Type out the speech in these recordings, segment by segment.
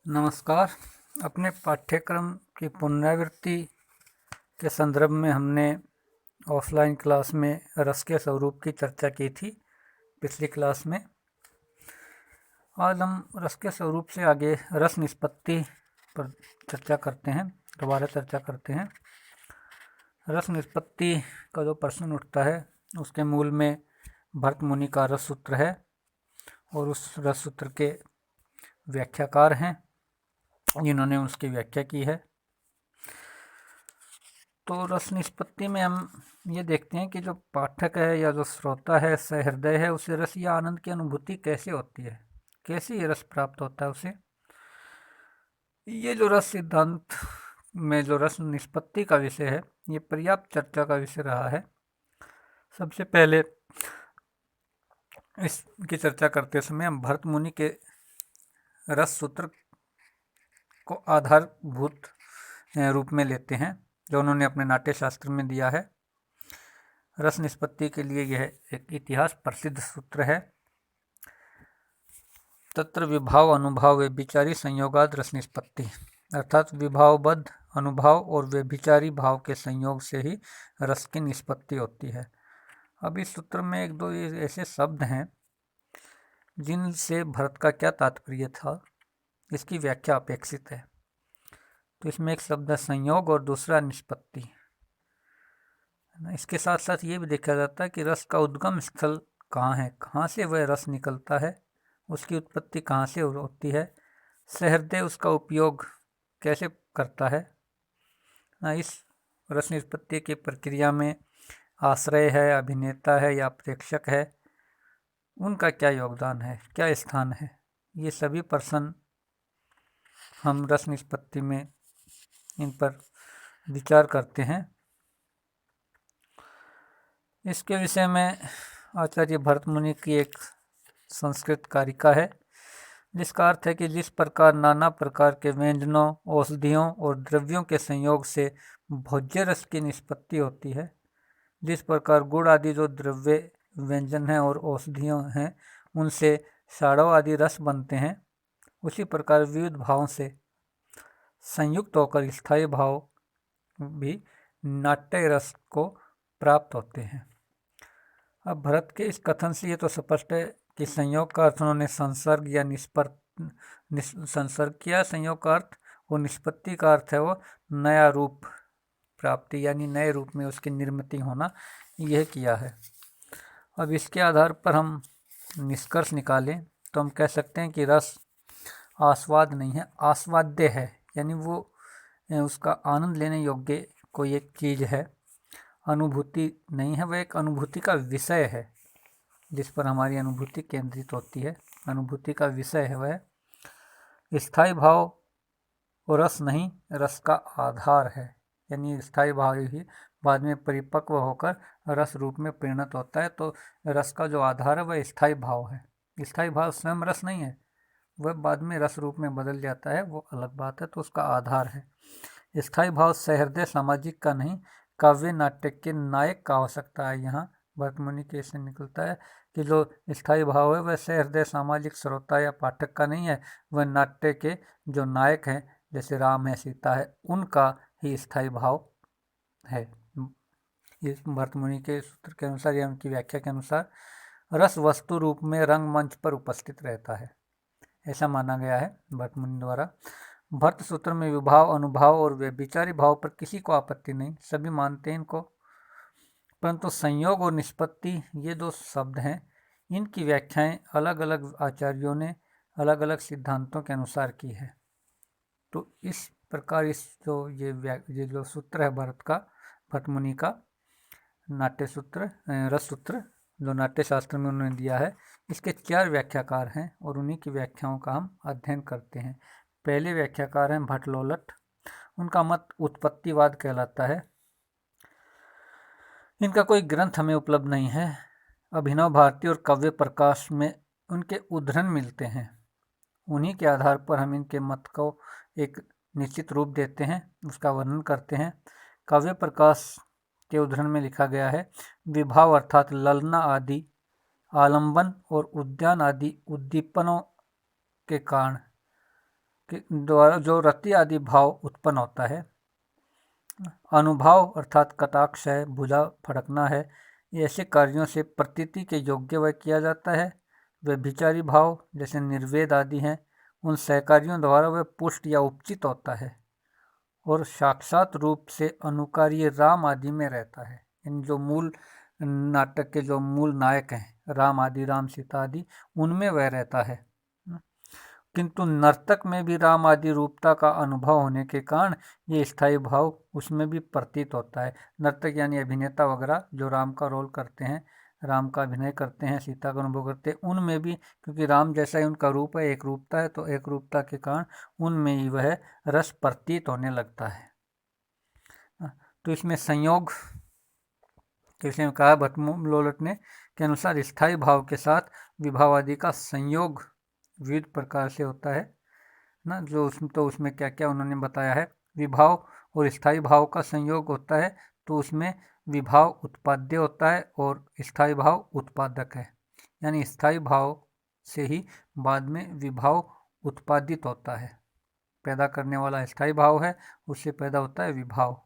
नमस्कार। अपने पाठ्यक्रम की पुनरावृत्ति के संदर्भ में हमने ऑफलाइन क्लास में रस के स्वरूप की चर्चा की थी पिछली क्लास में। आज हम रस के स्वरूप से आगे रस निष्पत्ति पर चर्चा करते हैं, दोबारा चर्चा करते हैं। रस निष्पत्ति का जो प्रश्न उठता है उसके मूल में भरत मुनि का रस सूत्र है और उस रस सूत्र के व्याख्याकार हैं जिन्होंने उसकी व्याख्या की है। तो रस निष्पत्ति में हम ये देखते हैं कि जो पाठक है या जो श्रोता है, सहृदय है, उसे रस या आनंद की अनुभूति कैसे होती है, कैसे ये रस प्राप्त होता है उसे। ये जो रस सिद्धांत में जो रस निष्पत्ति का विषय है ये पर्याप्त चर्चा का विषय रहा है। सबसे पहले इसकी चर्चा करते समय हम भरत मुनि के रस सूत्र को आधारभूत रूप में लेते हैं जो उन्होंने अपने नाट्य शास्त्र में दिया है। रस निष्पत्ति के लिए यह एक इतिहास प्रसिद्ध सूत्र है। तत्र विभाव अनुभाव व्यभिचारी संयोगाद रस निष्पत्ति, अर्थात विभावबद्ध अनुभाव और व्यभिचारी भाव के संयोग से ही रस की निष्पत्ति होती है। अब इस सूत्र में एक दो ऐसे शब्द हैं जिनसे भरत का क्या तात्पर्य था, इसकी व्याख्या अपेक्षित है। तो इसमें एक शब्द है संयोग और दूसरा निष्पत्ति। इसके साथ साथ ये भी देखा जाता है कि रस का उद्गम स्थल कहाँ है, कहाँ से वह रस निकलता है, उसकी उत्पत्ति कहाँ से होती है, सहृदय उसका उपयोग कैसे करता है। इस रस निष्पत्ति की प्रक्रिया में आश्रय है, अभिनेता है या प्रेक्षक है, उनका क्या योगदान है, क्या स्थान है, ये सभी प्रश्न हम रस निष्पत्ति में इन पर विचार करते हैं। इसके विषय में आचार्य भरत मुनि की एक संस्कृत कारिका है जिसका अर्थ है कि जिस प्रकार नाना प्रकार के व्यंजनों, औषधियों और द्रव्यों के संयोग से भोज्य रस की निष्पत्ति होती है, जिस प्रकार गुड़ आदि जो द्रव्य व्यंजन हैं और औषधियों हैं उनसे साड़व आदि रस बनते हैं, उसी प्रकार विविध भावों से संयुक्त होकर स्थायी भाव भी नाट्य रस को प्राप्त होते हैं। अब भरत के इस कथन से ये तो स्पष्ट है कि संयोग का अर्थ उन्होंने संसर्ग या संसर्ग किया संयोग का अर्थ, और निष्पत्ति का अर्थ है वो नया रूप प्राप्ति यानी नए रूप में उसकी निर्मिति होना, यह किया है। अब इसके आधार पर हम निष्कर्ष निकालें तो हम कह सकते हैं कि रस आस्वाद नहीं है, आस्वाद्य है, यानी वो उसका आनंद लेने योग्य कोई एक चीज़ है, अनुभूति नहीं है, वह एक अनुभूति का विषय है जिस पर हमारी अनुभूति केंद्रित होती है, अनुभूति का विषय है वह। स्थायी भाव और रस नहीं, रस का आधार है, यानी स्थायी भाव ही बाद में परिपक्व होकर रस रूप में परिणत होता है। तो रस का जो आधार है वह स्थायी भाव है। स्थायी भाव स्वयं रस नहीं है, वह बाद में रस रूप में बदल जाता है, वो अलग बात है, तो उसका आधार है। स्थायी भाव सहृदय सामाजिक का नहीं, काव्य नाटक के नायक का हो सकता है। यहाँ भरत मुनि के इससे निकलता है कि जो स्थायी भाव है वह सहृदय सामाजिक श्रोता या पाठक का नहीं है, वह नाट्य के जो नायक हैं जैसे राम है, सीता है, उनका ही स्थायी भाव है। इस भरत मुनि के सूत्र के अनुसार या उनकी व्याख्या के अनुसार रस वस्तु रूप में रंगमंच पर उपस्थित रहता है, ऐसा माना गया है भरत मुनि द्वारा। भरत सूत्र में विभाव, अनुभाव और व्यभिचारी भाव पर किसी को आपत्ति नहीं, सभी मानते हैं इनको, परंतु संयोग और निष्पत्ति ये दो शब्द हैं, इनकी व्याख्याएं अलग अलग आचार्यों ने अलग अलग सिद्धांतों के अनुसार की है। तो इस प्रकार इस ये जो सूत्र है भरत मुनि का नाट्य सूत्र, रस सूत्र जो नाट्य शास्त्र में उन्होंने दिया है, इसके 4 व्याख्याकार हैं और उन्हीं की व्याख्याओं का हम अध्ययन करते हैं। पहले व्याख्याकार हैं भट्टलोलट, उनका मत उत्पत्तिवाद कहलाता है। इनका कोई ग्रंथ हमें उपलब्ध नहीं है। अभिनव भारती और काव्य प्रकाश में उनके उद्धरण मिलते हैं, उन्हीं के आधार पर हम इनके मत को एक निश्चित रूप देते हैं, उसका वर्णन करते हैं। काव्य प्रकाश के उद्धरण में लिखा गया है, विभाव अर्थात ललना आदि, आलंबन और उद्यान आदि उद्दीपनों के कारण के द्वारा जो रति आदि भाव उत्पन्न होता है। अनुभाव अर्थात कटाक्ष है, भुजा फड़कना है, ऐसे कार्यों से प्रतीति के योग्य वह किया जाता है। व्यभिचारी भाव जैसे निर्वेद आदि हैं, उन सहकारियों द्वारा वह पुष्ट या उपचित होता है और साक्षात रूप से अनुकार्य राम आदि में रहता है। इन जो मूल नाटक के जो मूल नायक हैं राम आदि, राम सीता आदि, उनमें वह रहता है। किंतु नर्तक में भी राम आदि रूपता का अनुभव होने के कारण ये स्थायी भाव उसमें भी प्रतीत होता है। नर्तक यानी अभिनेता वगैरह जो राम का रोल करते हैं, राम का अभिनय करते हैं, सीता का अनुभव करते हैं, उनमें भी क्योंकि राम जैसा ही उनका रूप है, एक रूपता है, तो एक रूपता के कारण उनमें ही वह रस प्रतीत होने लगता है। तो इसमें संयोग जैसे कहा भट्टलोलट ने के अनुसार स्थायी भाव के साथ विभाव आदि का संयोग विविध प्रकार से होता है ना। जो उसमें क्या क्या उन्होंने बताया है। विभाव और स्थायी भाव का संयोग होता है तो उसमें विभाव उत्पाद्य होता है और स्थायी भाव उत्पादक है। यानी स्थायी भाव से ही बाद में विभाव उत्पादित होता है। पैदा करने वाला स्थायी भाव है, उससे पैदा होता है विभाव।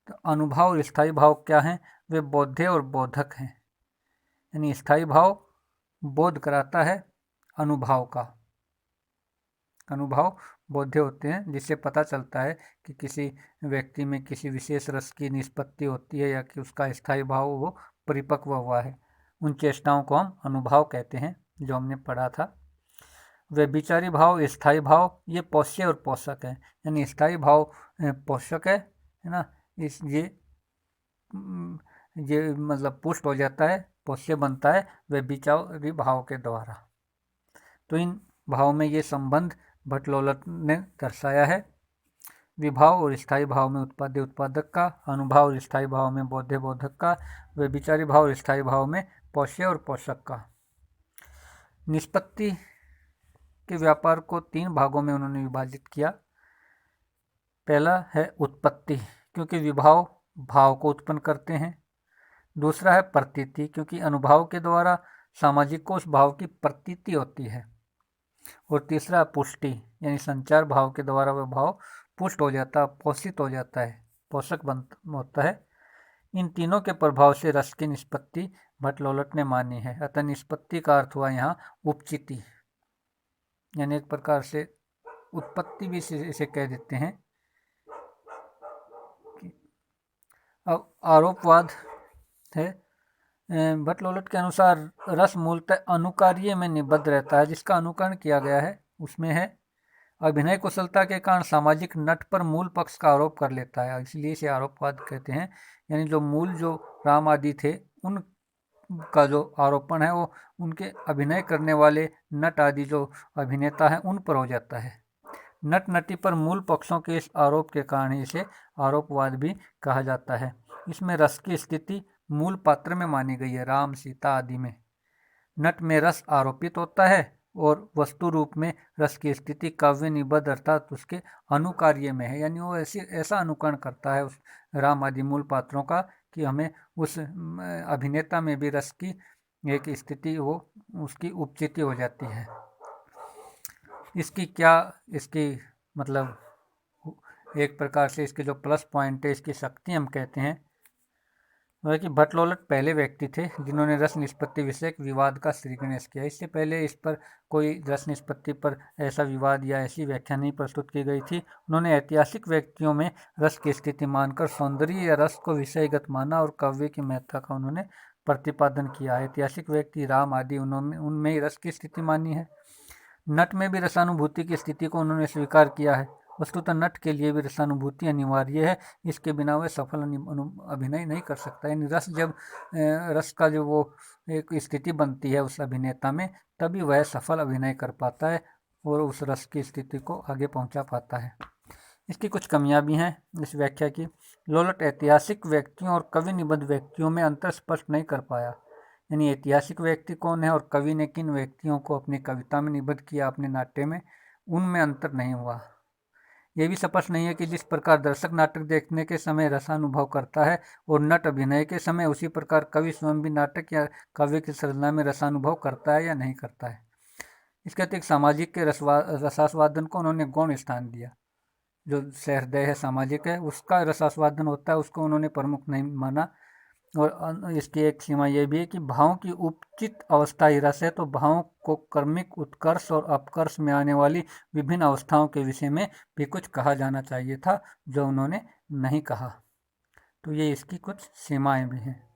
तो अनुभाव और स्थायी भाव क्या हैं? वे बोध्य और बोधक हैं। यानी स्थायी भाव बोध कराता है अनुभाव का। अनुभव बोध्य होते हैं जिससे पता चलता है कि किसी व्यक्ति में किसी विशेष रस की निष्पत्ति होती है या कि उसका स्थायी भाव वो परिपक्व हुआ है। उन चेष्टाओं को हम अनुभाव कहते हैं, जो हमने पढ़ा था। व्यभिचारी भाव, स्थायी भाव, ये पोष्य और पोषक है। यानी स्थायी भाव पोषक है ना, ये मतलब पुष्ट हो जाता है, पोष्य बनता है व्यभिचारी भाव के द्वारा। तो इन भाव में ये संबंध भट्टलोलट ने दर्शाया है। विभाव और स्थायी भाव में उत्पाद्य उत्पादक का, अनुभाव और स्थायी भाव में बोध्य बोधक का, व्यभिचारी भाव और स्थायी भाव में पोष्य और पोषक का। निष्पत्ति के व्यापार को 3 भागों में उन्होंने विभाजित किया। पहला है उत्पत्ति, क्योंकि विभाव भाव को उत्पन्न करते हैं। दूसरा है प्रतीति, क्योंकि अनुभाव के द्वारा सामाजिक को उस भाव की प्रतीति होती है। और तीसरा पुष्टि, यानी संचार भाव के द्वारा वह भाव पुष्ट हो जाता है, पोषित हो जाता है, पोषक होता है। इन तीनों के प्रभाव से रस की निष्पत्ति भट्टलोलट ने मानी है। अतः निष्पत्ति का अर्थ हुआ यहाँ उपचिति, यानी एक प्रकार से उत्पत्ति भी इसे कह देते हैं। अब आरोपवाद है। भट्टलोलट के अनुसार रस मूलतः अनुकार्य में निबद्ध रहता है। जिसका अनुकरण किया गया है उसमें है अभिनय कुशलता के कारण सामाजिक नट पर मूल पक्ष का आरोप कर लेता है, इसलिए इसे आरोपवाद कहते हैं। यानी जो मूल जो राम आदि थे उनका जो आरोपण है वो उनके अभिनय करने वाले नट आदि जो अभिनेता हैं उन पर हो जाता है। नट नटी पर मूल पक्षों के इस आरोप के कारण इसे आरोपवाद भी कहा जाता है। इसमें रस की स्थिति मूल पात्र में मानी गई है। राम सीता आदि में नट में रस आरोपित होता है और वस्तु रूप में रस की स्थिति काव्य निबद्ध अर्थात उसके अनुकार्य में है। यानी वो ऐसा अनुकरण करता है उस राम आदि मूल पात्रों का कि हमें उस अभिनेता में भी रस की एक स्थिति वो उसकी उपचिति हो जाती है। इसकी मतलब एक प्रकार से इसके जो प्लस पॉइंट है, इसकी शक्ति हम कहते हैं वह कि भट्टलोलट पहले व्यक्ति थे जिन्होंने रस निष्पत्ति विषयक विवाद का श्रीगणेश किया। इससे पहले इस पर कोई रस निष्पत्ति पर ऐसा विवाद या ऐसी व्याख्या नहीं प्रस्तुत की गई थी। उन्होंने ऐतिहासिक व्यक्तियों में रस की स्थिति मानकर सौंदर्य या रस को विषयगत माना और काव्य की महत्ता का उन्होंने प्रतिपादन किया। ऐतिहासिक व्यक्ति राम आदि उनमें ही रस की स्थिति मानी है। नट में भी रसानुभूति की स्थिति को उन्होंने स्वीकार किया है। वस्तुतः नट के लिए भी रसानुभूति अनिवार्य है, इसके बिना वह सफल अभिनय नहीं कर सकता। यानी रस का जो वो एक स्थिति बनती है उस अभिनेता में, तभी वह सफल अभिनय कर पाता है और उस रस की स्थिति को आगे पहुंचा पाता है। इसकी कुछ कमियां भी हैं इस व्याख्या की। लोलट ऐतिहासिक व्यक्तियों और कवि निबद्ध व्यक्तियों में अंतर स्पष्ट नहीं कर पाया। यानी ऐतिहासिक व्यक्ति कौन है और कवि ने किन व्यक्तियों को अपनी कविता में निबद्ध किया, अपने नाट्य में, उनमें अंतर नहीं हुआ। यह भी स्पष्ट नहीं है कि जिस प्रकार दर्शक नाटक देखने के समय रसानुभव करता है और नट अभिनय के समय, उसी प्रकार कवि स्वयं भी नाटक या काव्य की सृजना में रसानुभव करता है या नहीं करता है। इसके अतिरिक्त सामाजिक के रसास्वादन को उन्होंने गौण स्थान दिया। जो सहृदय है, सामाजिक है, उसका रसास्वादन होता है, उसको उन्होंने प्रमुख नहीं माना। और इसकी एक सीमा यह भी है कि भावों की उपचित अवस्था ही रस है, तो भावों को कर्मिक उत्कर्ष और अपकर्ष में आने वाली विभिन्न अवस्थाओं के विषय में भी कुछ कहा जाना चाहिए था, जो उन्होंने नहीं कहा। तो ये इसकी कुछ सीमाएं भी हैं।